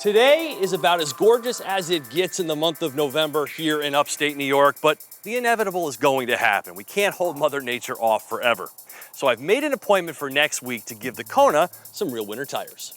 Today is about as gorgeous as it gets in the month of November here in upstate New York, but the inevitable is going to happen. We can't hold Mother Nature off forever. So I've made an appointment for next week to give the Kona some real winter tires.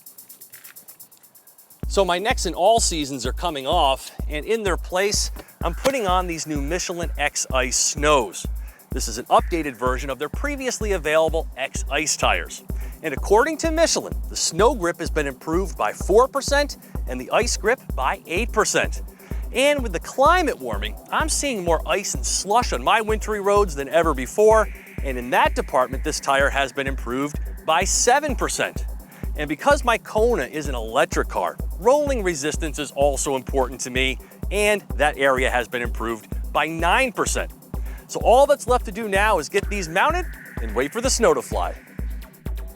So my Nexen all seasons are coming off, and in their place, I'm putting on these new Michelin X-Ice Snows. This is an updated version of their previously available XIce tires. And according to Michelin, the snow grip has been improved by 4% and the ice grip by 8%. And with the climate warming, I'm seeing more ice and slush on my wintry roads than ever before. And in that department, this tire has been improved by 7%. And because my Kona is an electric car, rolling resistance is also important to me, and that area has been improved by 9%. So all that's left to do now is get these mounted and wait for the snow to fly.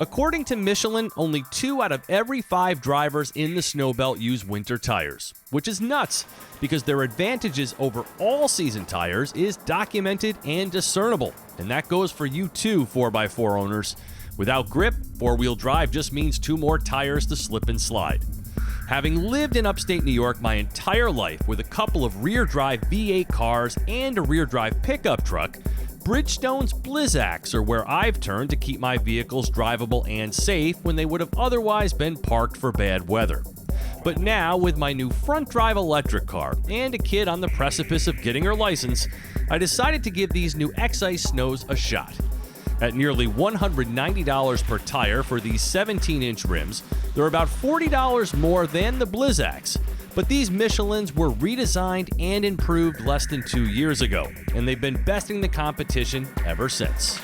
According to Michelin, only 2 out of every 5 drivers in the snow belt use winter tires, which is nuts because their advantages over all-season tires is documented and discernible. And that goes for you too, 4x4 owners. Without grip, 4-wheel drive just means 2 more tires to slip and slide. Having lived in upstate New York my entire life with a couple of rear-drive V8 cars and a rear-drive pickup truck, Bridgestone's Blizzaks are where I've turned to keep my vehicles drivable and safe when they would have otherwise been parked for bad weather. But now, with my new front-drive electric car and a kid on the precipice of getting her license, I decided to give these new XIce Snows a shot. At nearly $190 per tire for these 17-inch rims, they're about $40 more than the Blizzaks. But these Michelins were redesigned and improved less than 2 years ago, and they've been besting the competition ever since.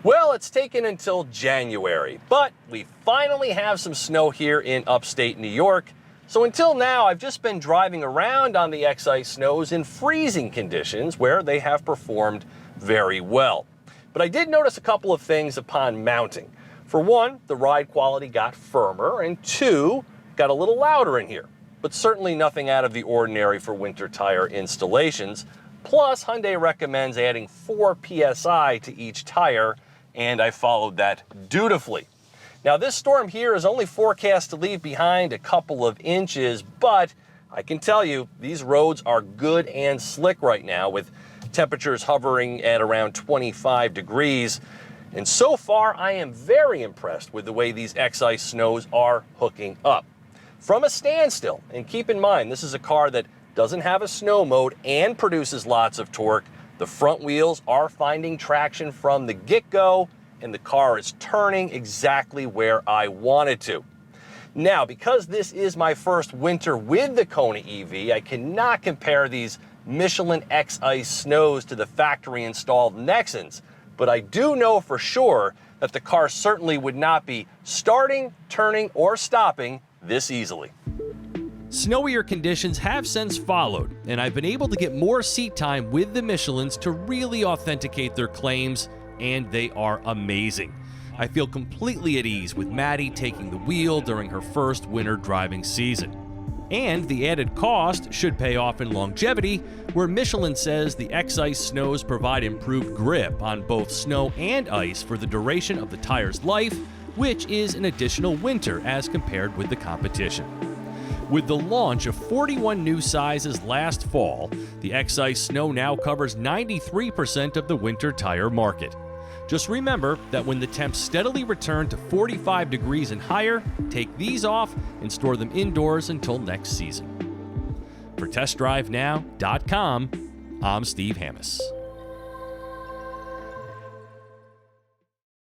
Well, it's taken until January, but we finally have some snow here in upstate New York. So until now, I've just been driving around on the XIce Snows in freezing conditions where they have performed very well. But I did notice a couple of things upon mounting. For one, the ride quality got firmer, and 2, got a little louder in here, but certainly nothing out of the ordinary for winter tire installations. Plus, Hyundai recommends adding 4 PSI to each tire, and I followed that dutifully. Now, this storm here is only forecast to leave behind a couple of inches, but I can tell you these roads are good and slick right now, with temperatures hovering at around 25 degrees. And so far, I am very impressed with the way these XIce Snows are hooking up. From a standstill, and keep in mind, this is a car that doesn't have a snow mode and produces lots of torque. The front wheels are finding traction from the get-go, and the car is turning exactly where I want it to. Now, because this is my first winter with the Kona EV, I cannot compare these Michelin X-Ice Snows to the factory-installed Nexens, but I do know for sure that the car certainly would not be starting, turning, or stopping this easily. Snowier conditions have since followed, and I've been able to get more seat time with the Michelins to really authenticate their claims, and they are amazing. I feel completely at ease with Maddie taking the wheel during her first winter driving season. And the added cost should pay off in longevity, where Michelin says the XIce Snows provide improved grip on both snow and ice for the duration of the tire's life, which is an additional winter as compared with the competition. With the launch of 41 new sizes last fall, the XIce Snow now covers 93% of the winter tire market. Just remember that when the temps steadily return to 45 degrees and higher, take these off and store them indoors until next season. For TestDriveNow.com, I'm Steve Hammis.